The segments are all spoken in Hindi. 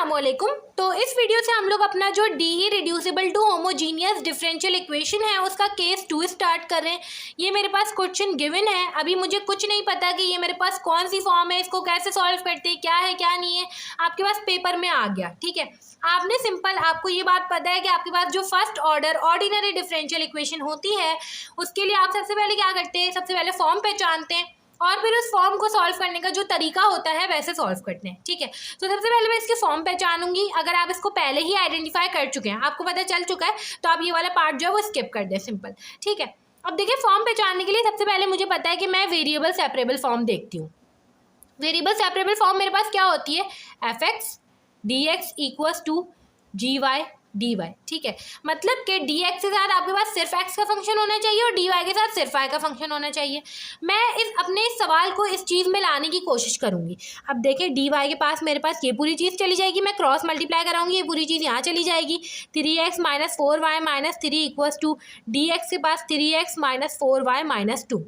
अस्सलामुअलैकुम। तो इस वीडियो से हम लोग अपना जो D reducible to homogeneous differential equation है उसका केस 2 स्टार्ट कर रहे हैं। ये मेरे पास क्वेश्चन गिवन है, अभी मुझे कुछ नहीं पता कि ये मेरे पास कौन सी फॉर्म है, इसको कैसे सॉल्व करते हैं, क्या है क्या नहीं है, आपके पास पेपर में आ गया। ठीक है, आपने सिंपल, आपको ये बात पता है कि आपके पास जो first order ordinary differential equation होती है उसके लिए आप सबसे पहले क्या करते हैं, सबसे पहले फॉर्म पहचानते हैं और फिर उस फॉर्म को सॉल्व करने का जो तरीका होता है वैसे सॉल्व करते हैं। ठीक है, तो सबसे पहले मैं इसकी फॉर्म पहचानूंगी। अगर आप इसको पहले ही आइडेंटिफाई कर चुके हैं, आपको पता चल चुका है, तो आप ये वाला पार्ट जो है वो स्किप कर दें, सिंपल। ठीक है, अब देखिए फॉर्म पहचानने के लिए सबसे पहले मुझे पता है कि मैं वेरिएबल सेपरेबल फॉर्म देखती हूँ। वेरिएबल सेपरेबल फॉर्म मेरे पास क्या होती है, f x d x equals to g y d y. ठीक है, मतलब कि डी एक्स के साथ आपके पास सिर्फ एक्स का फंक्शन होना चाहिए और डी वाई के साथ सिर्फ वाई का फंक्शन होना चाहिए। मैं अपने इस सवाल को इस चीज़ में लाने की कोशिश करूंगी। अब देखिए डी वाई के पास मेरे पास ये पूरी चीज़ चली जाएगी, मैं क्रॉस मल्टीप्लाई कराऊंगी, ये पूरी चीज़ यहाँ चली जाएगी। 3x minus 4y minus 3 equals to d x के पास 3x माइनस 4y माइनस 2।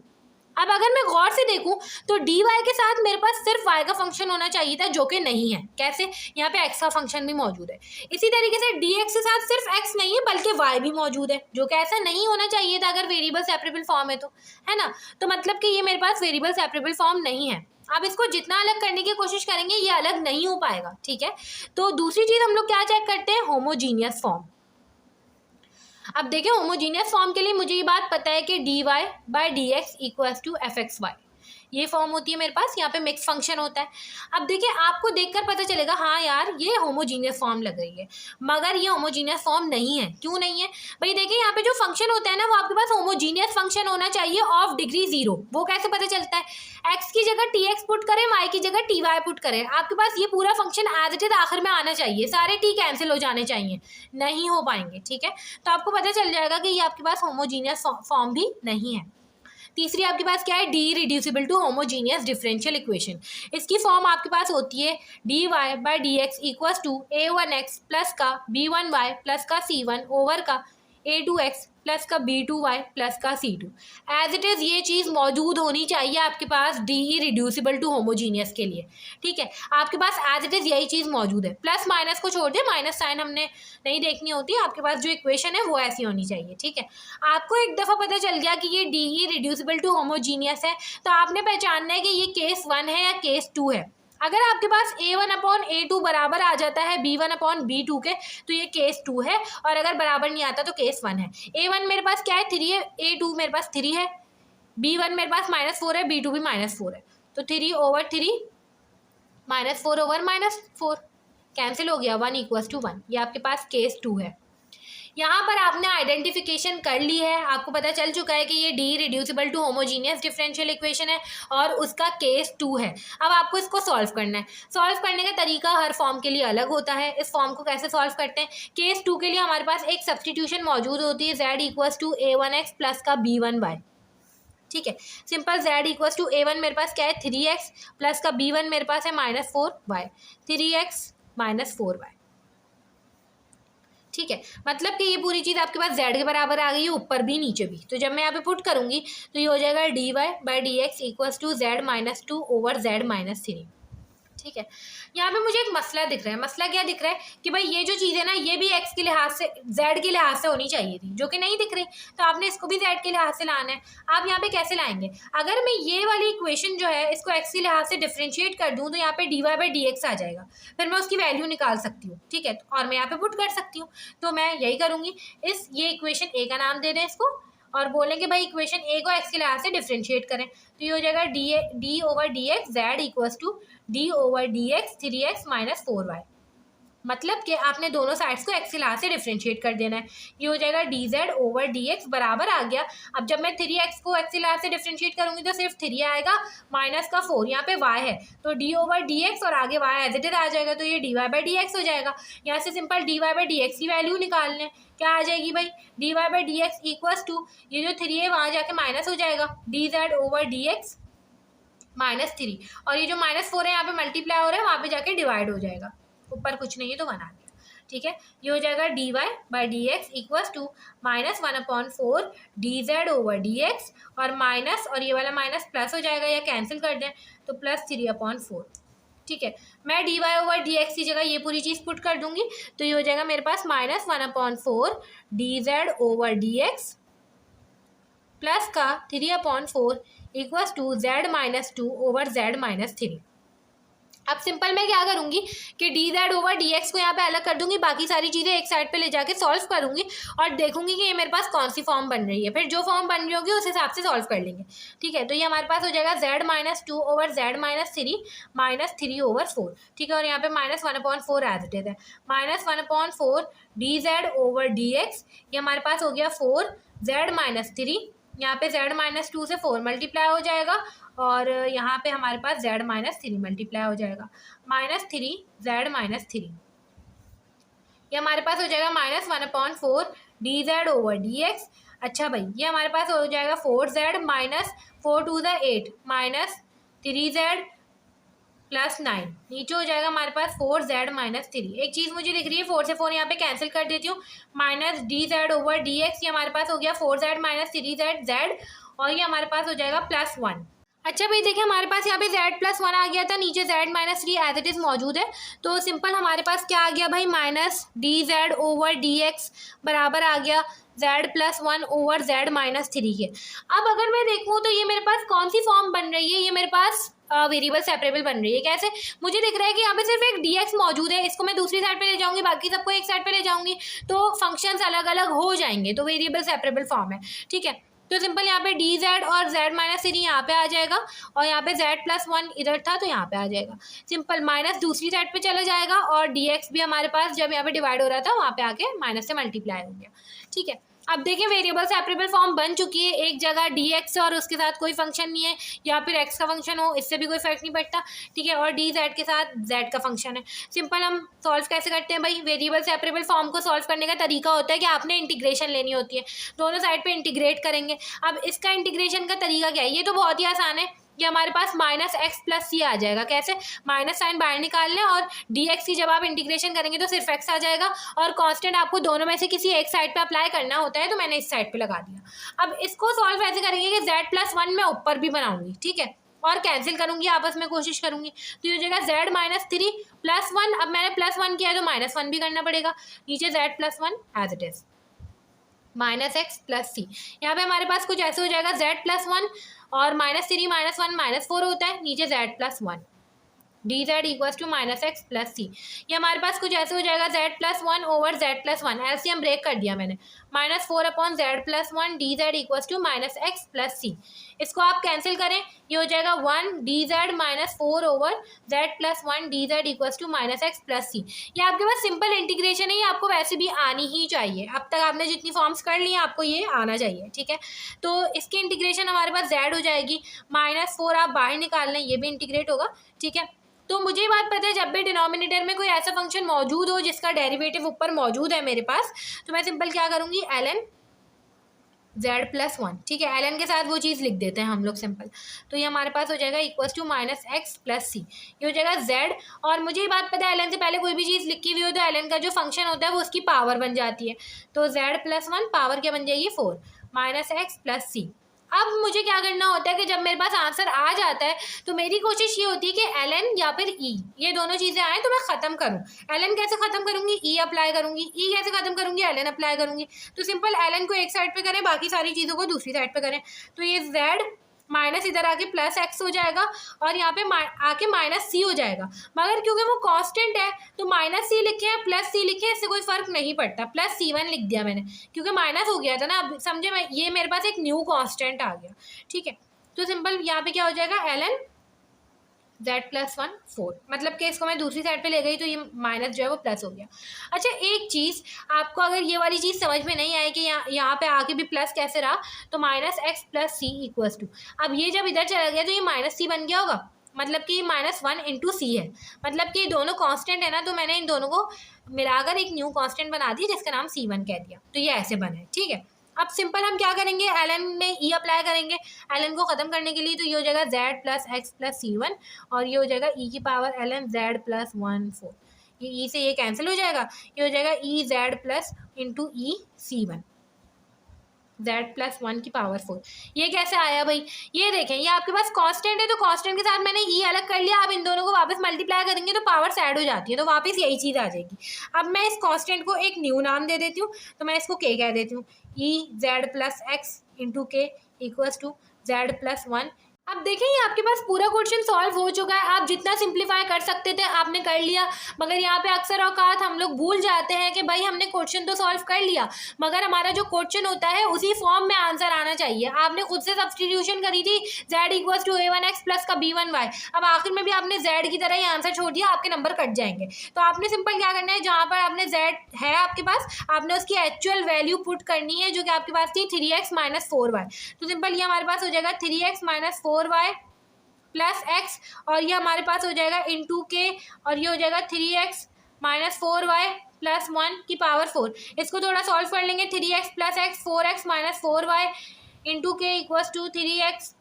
अब अगर मैं गौर से देखूं तो डी वाई के साथ मेरे पास सिर्फ वाई का फंक्शन होना चाहिए था, जो कि नहीं है। कैसे, यहाँ पे एक्स का फंक्शन भी मौजूद है। इसी तरीके से डी एक्स के साथ सिर्फ एक्स नहीं है बल्कि वाई भी मौजूद है, जो कि ऐसा नहीं होना चाहिए था अगर वेरिएबल सेपरेबल फॉर्म है तो, है ना। तो मतलब कि ये मेरे पास वेरिएबल सेपरेबल फॉर्म नहीं है। अब इसको जितना अलग करने की कोशिश करेंगे ये अलग नहीं हो पाएगा। ठीक है, तो दूसरी चीज़ हम लोग क्या चेक करते हैं, होमोजीनियस फॉर्म। अब देखिए होमोजीनियस फॉर्म के लिए मुझे ये बात पता है कि d Y by D x equals to f x y, ये फॉर्म होती है मेरे पास। यहाँ पे मिक्स फंक्शन होता है। अब देखिए आपको देखकर पता चलेगा हाँ यार ये होमोजीनियस फॉर्म लग रही है, मगर ये होमोजीनियस फॉर्म नहीं है। क्यों नहीं है भाई, देखिए यहाँ पे जो फंक्शन होता है ना वो आपके पास होमोजीनियस फंक्शन होना चाहिए ऑफ डिग्री 0। वो कैसे पता चलता है, एक्स की जगह टी एक्स पुट करें, वाई की जगह टी वाई पुट करें, आपके पास ये पूरा फंक्शन एज इट इज आखिर में आना चाहिए, सारे टी कैंसिल हो जाने चाहिए, नहीं हो पाएंगे। ठीक है, तो आपको पता चल जाएगा कि ये आपके पास होमोजीनियस फॉर्म भी नहीं है। तीसरी आपके पास क्या है, the reducible to homogeneous differential equation. इसकी फॉर्म आपके पास होती है d Y by D x equals to a1x plus का b1y प्लस का c1 ओवर का a2x प्लस का b2y प्लस का c2। एज इट इज़ ये चीज़ मौजूद होनी चाहिए आपके पास डी रिड्यूसिबल टू होमोजीनियस के लिए। ठीक है, आपके पास एज इट इज़ यही चीज़ मौजूद है। प्लस माइनस को छोड़ दे, माइनस साइन हमने नहीं देखनी होती, आपके पास जो इक्वेशन है वो ऐसी होनी चाहिए। ठीक है, आपको एक दफ़ा पता चल गया कि ये डी रिड्यूसिबल टू होमोजीनियस है, तो आपने पहचानना है कि ये केस 1 है या केस 2 है। अगर आपके पास a1/a2 बराबर आ जाता है b1/b2 के, तो ये केस 2 है, और अगर बराबर नहीं आता तो केस 1 है। a1 मेरे पास क्या है, 3 है, a2 मेरे पास 3 है, b1 मेरे पास -4 है, b2 भी -4 है, तो 3/3 -4/-4 कैंसिल हो गया, 1 इक्वल्स टू 1। ये आपके पास केस 2 है। यहाँ पर आपने आइडेंटिफिकेशन कर ली है, आपको पता चल चुका है कि ये the reducible to homogeneous differential equation है और उसका केस 2 है। अब आपको इसको सॉल्व करना है। सॉल्व करने का तरीका हर फॉर्म के लिए अलग होता है। इस फॉर्म को कैसे सॉल्व करते हैं, केस 2 के लिए हमारे पास एक सब्सटीट्यूशन मौजूद होती है, z equals to a1x plus का b1y। ठीक है, simple z equals to a1 मेरे पास क्या है 3x प्लस का b1 मेरे पास है -4y, 3x -4y। ठीक है, मतलब कि ये पूरी चीज़ आपके पास z के बराबर आ गई है, ऊपर भी नीचे भी। तो जब मैं यहाँ पे पुट करूँगी तो ये हो जाएगा d Y by D x equals to z-2 over z-3। ठीक है, यहाँ पे मुझे एक मसला दिख रहा है। मसला क्या दिख रहा है कि भाई ये जो चीज़ है ना ये भी x के लिहाज से, z के लिहाज से होनी चाहिए थी, जो कि नहीं दिख रही, तो आपने इसको भी z के लिहाज से लाना है। आप यहाँ पे कैसे लाएंगे, अगर मैं ये वाली इक्वेशन जो है इसको x के लिहाज से डिफ्रेंशिएट कर दूँ तो यहाँ पे D Y by D X आ जाएगा, फिर मैं उसकी वैल्यू निकाल सकती हूँ। ठीक है, और मैं यहाँ पे पुट कर सकती हूँ, तो मैं यही करूँगी। ये इक्वेशन ए का नाम दे दें इसको, और बोलेंगे भाई इक्वेशन ए को एक्स के लिहाज से डिफ्रेंशिएट करें, तो ये हो जाएगा d over d x z equals to d over d x 3x -4y। मतलब कि आपने दोनों साइड्स को एक्स के लिहाज से डिफ्रेंशिएट कर देना है। ये हो जाएगा d z over d x बराबर आ गया। अब जब मैं 3x को एक्स के लिहाज से डिफ्रेंशिएट करूँगी तो सिर्फ 3 आएगा, माइनस का 4, यहाँ पे y है तो डी ओवर डी एक्स और आगे y एज इट इज आ जाएगा, तो ये d Y by D x हो जाएगा। यहाँ से simple d Y by D x की वैल्यू निकाल लें, क्या आ जाएगी भाई, d Y by D x equals to ये जो 3 है वहाँ जाके माइनस हो जाएगा, d z over d x -3, और ये जो -4 है यहाँ पे मल्टीप्लाई हो रहा है, वहाँ पे जाके डिवाइड हो जाएगा, ऊपर कुछ नहीं है तो 1 आ गया। ठीक है, ये हो जाएगा d Y by D x equals to -1/4 d z over d x, और माइनस, और ये वाला माइनस प्लस हो जाएगा या कैंसिल कर दें तो +3/4। ठीक है, मैं d y over d x की जगह ये पूरी चीज़ पुट कर दूंगी, तो ये हो जाएगा मेरे पास -1/4 d z over d x plus का 3/4 equals to z-2 over z-3। अब सिंपल मैं क्या करूंगी कि D z over d x को यहाँ पे अलग कर दूंगी, बाकी सारी चीज़ें एक साइड पे ले जाके सॉल्व करूंगी और देखूंगी कि ये मेरे पास कौन सी फॉर्म बन रही है, फिर जो फॉर्म बन रही होगी उस हिसाब से सॉल्व कर लेंगे। ठीक है, तो ये हमारे पास हो जाएगा z-2 ओवर z-3 -3 ओवर 4। ठीक है, और यहाँ पे -1/4 एज इट इज है, -1/4 d z over d x, ये हमारे पास हो गया 4z-3, यहाँ पे z-2 से 4 मल्टीप्लाई हो जाएगा और यहाँ पे हमारे पास z-3 मल्टीप्लाई हो जाएगा, -3 z-3, ये हमारे पास हो जाएगा -1/4 d z over d x. अच्छा भाई, ये हमारे पास हो जाएगा 4z -4 × 8 -3z + 9, नीचे हो जाएगा हमारे पास 4z-3। एक चीज़ मुझे दिख रही है, 4 से 4 यहाँ पे कैंसिल कर देती हूँ, -D z over d x, ये हमारे पास हो गया 4z -3z z, और ये हमारे पास हो जाएगा +1। अच्छा भाई देखिए, हमारे पास यहाँ पे z+1 आ गया था, नीचे z-3 एज इट इज़ मौजूद है, तो सिंपल हमारे पास क्या आ गया भाई, -D z over d x बराबर आ गया z+1 ओवर z-3 के। अब अगर मैं देखूँ तो ये मेरे पास कौन सी फॉर्म बन रही है, ये मेरे पास वेरिएबल सेपरेबल बन रही है। कैसे? मुझे दिख रहा है कि यहाँ पे सिर्फ एक dx मौजूद है, इसको मैं दूसरी साइड पे ले जाऊंगी, बाकी सबको एक साइड पे ले जाऊंगी, तो फंक्शंस अलग अलग हो जाएंगे, तो वेरिएबल सेपरेबल फॉर्म है। ठीक है, तो सिंपल यहाँ पे डी जेड और z-3 यहाँ पे आ जाएगा, और यहाँ पे z+1 इधर था तो यहाँ पे आ जाएगा। सिंपल माइनस दूसरी साइड पे चला जाएगा, और dx भी हमारे पास जब यहाँ पे डिवाइड हो रहा था वहाँ पे आके माइनस से मल्टीप्लाई हो गया। ठीक है, अब देखिए वेरिएबल सेपरेबल फॉर्म बन चुकी है, एक जगह dx और उसके साथ कोई फंक्शन नहीं है, या फिर x का फंक्शन हो, इससे भी कोई फर्क नहीं पड़ता। ठीक है, और dz के साथ z का फंक्शन है। सिंपल हम सॉल्व कैसे करते हैं भाई, वेरिएबल सेपरेबल फॉर्म को सॉल्व करने का तरीका होता है कि आपने इंटीग्रेशन लेनी होती है, दोनों साइड पे इंटीग्रेट करेंगे। अब इसका इंटीग्रेशन का तरीका क्या है, ये तो बहुत ही आसान है, ये हमारे पास -x + c आ जाएगा। कैसे? माइनस साइन बाहर निकाल लें और dx की जब आप इंटीग्रेशन करेंगे तो सिर्फ x आ जाएगा, और कांस्टेंट आपको दोनों में से किसी एक साइड पे अप्लाई करना होता है, तो मैंने इस साइड पे लगा दिया। अब इसको सॉल्व ऐसे करेंगे कि z+1 मैं ऊपर भी बनाऊंगी, ठीक है, और कैंसिल करूंगी, आपस में कोशिश करूंगी, तो ये हो जाएगा z-3 + 1। अब मैंने +1 किया है तो -1 भी करना पड़ेगा, नीचे z+1 as it is -x + c। यहाँ पे हमारे पास कुछ ऐसे हो जाएगा z+1 और -3 -1 -4 होता है, नीचे z+1 d z equals to -x + c। ये हमारे पास कुछ ऐसे हो जाएगा z+1 over z+1, LCM break कर दिया मैंने, -4/z+1 d z equals to -x + c। इसको आप कैंसिल करें, ये हो जाएगा 1 d z -4 over z+1 d z equals to -x + c। ये आपके पास सिंपल इंटीग्रेशन है, ये आपको वैसे भी आनी ही चाहिए, अब तक आपने जितनी फॉर्म्स कर ली हैं आपको ये आना चाहिए। ठीक है, तो इसकी इंटीग्रेशन हमारे पास z हो जाएगी, -4 आप बाहर निकाल लें, ये भी इंटीग्रेट होगा। ठीक है, तो मुझे ये बात पता है, जब भी डिनोमिनेटर में कोई ऐसा फंक्शन मौजूद हो जिसका डेरिवेटिव ऊपर मौजूद है मेरे पास, तो मैं सिंपल क्या करूँगी, ln z+1। ठीक है, ln के साथ वो चीज़ लिख देते हैं हम लोग सिंपल, तो ये हमारे पास हो जाएगा इक्वल्स टू -x + c। ये हो जाएगा z, और मुझे ये बात पता है ln से पहले कोई भी चीज़ लिखी हुई हो तो ln का जो फंक्शन होता है वो उसकी पावर बन जाती है, तो z+1 पावर क्या बन जाएगी 4 -x + c। अब मुझे क्या करना होता है कि जब मेरे पास आंसर आ जाता है तो मेरी कोशिश ये होती है कि ln या फिर e, ये दोनों चीज़ें आए तो मैं ख़त्म करूँ। ln कैसे ख़त्म करूँगी, e अप्लाई करूँगी, e कैसे ख़त्म करूँगी, ln अप्लाई करूँगी। तो सिंपल ln को एक साइड पे करें, बाकी सारी चीज़ों को दूसरी साइड पे करें, तो ये z माइनस इधर आके +x हो जाएगा, और यहाँ पे आके -c हो जाएगा, मगर क्योंकि वो कांस्टेंट है तो -c लिखे या +c लिखे इससे कोई फ़र्क नहीं पड़ता, +c1 लिख दिया मैंने क्योंकि माइनस हो गया था ना। अब समझे, मैं ये मेरे पास एक न्यू कांस्टेंट आ गया। ठीक है, तो सिंपल यहाँ पे क्या हो जाएगा, ln z+1 4, मतलब कि इसको मैं दूसरी साइड पे ले गई तो ये माइनस जो है वो प्लस हो गया। अच्छा, एक चीज़ आपको अगर ये वाली चीज़ समझ में नहीं आए कि यहाँ पे आके भी प्लस कैसे रहा, तो -x + c इक्वल्स टू, अब ये जब इधर चला गया तो ये -c बन गया होगा, मतलब कि -1 × c है, मतलब कि दोनों कांस्टेंट है ना, तो मैंने इन दोनों को मिलाकर एक न्यू कांस्टेंट बना दी जिसका नाम c1 कह दिया, तो ये ऐसे बना है। ठीक है, अब सिंपल हम क्या करेंगे, ln में e अप्लाई करेंगे ln को ख़त्म करने के लिए, तो ये हो जाएगा z + x + c1, और ये हो जाएगा e की पावर ln z+1 4, ये e से ये कैंसिल हो जाएगा, ये हो जाएगा e z+ × e c1। z+1 की पावर 4। ये कैसे आया भाई? ये देखें, ये आपके पास कांस्टेंट है तो कांस्टेंट के साथ मैंने ई अलग कर लिया। अब इन दोनों को वापस मल्टीप्लाई करेंगे तो पावर्स ऐड हो जाती है, तो वापस यही चीज़ आ जाएगी। अब मैं इस कांस्टेंट को एक न्यू नाम दे देती हूँ, तो मैं इसको के कह देती हूँ। ई z+x इंटू के इक्वल्स टू z+1। अब देखें, ये आपके पास पूरा क्वेश्चन सॉल्व हो चुका है। आप जितना सिंप्लीफाई कर सकते थे आपने कर लिया, मगर यहाँ पे अक्सर औकात हम लोग भूल जाते हैं कि भाई हमने क्वेश्चन तो सॉल्व कर लिया, मगर हमारा जो क्वेश्चन होता है उसी फॉर्म में आंसर आना चाहिए। आपने खुद से सब्सटीट्यूशन करी थी z=a1x प्लस का b1y, अब आखिर में भी आपने z की तरह ही आंसर छोड़ दिया, आपके नंबर कट जाएंगे। तो आपने सिंपल क्या करना है, जहाँ पर आपने z है आपके पास, आपने उसकी एक्चुअल वैल्यू पुट करनी है जो कि आपके पास थी 3x - 4y। तो सिंपल ये हमारे पास हो जाएगा 3x - 4y प्लस x, और ये हमारे पास हो जाएगा इंटू के, और ये हो जाएगा 3x - 4y प्लस 1 की पावर 4। इसको थोड़ा सॉल्व कर लेंगे। 3x plus x 4x - 4y into के equals to 3x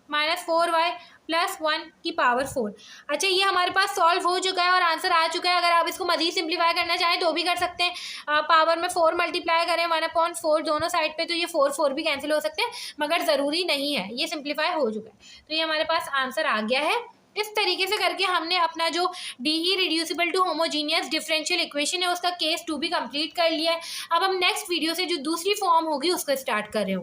- 4y plus 1 की पावर 4। अच्छा, ये हमारे पास सॉल्व हो चुका है और आंसर आ चुका है। अगर आप इसको मज़ीद सिंप्लीफाई करना चाहें तो भी कर सकते हैं। पावर में 4 मल्टीप्लाई करें 1/4 दोनों साइड पे, तो ये 4 भी कैंसिल हो सकते हैं, मगर ज़रूरी नहीं है, ये सिंप्लीफाई हो चुका है। तो ये हमारे पास आंसर आ गया है। इस तरीके से करके हमने अपना जो D reducible to homogeneous differential equation है उसका केस 2 भी कंप्लीट कर लिया है। अब हम नेक्स्ट वीडियो से जो दूसरी फॉर्म होगी उसको स्टार्ट कर रहे होंगे।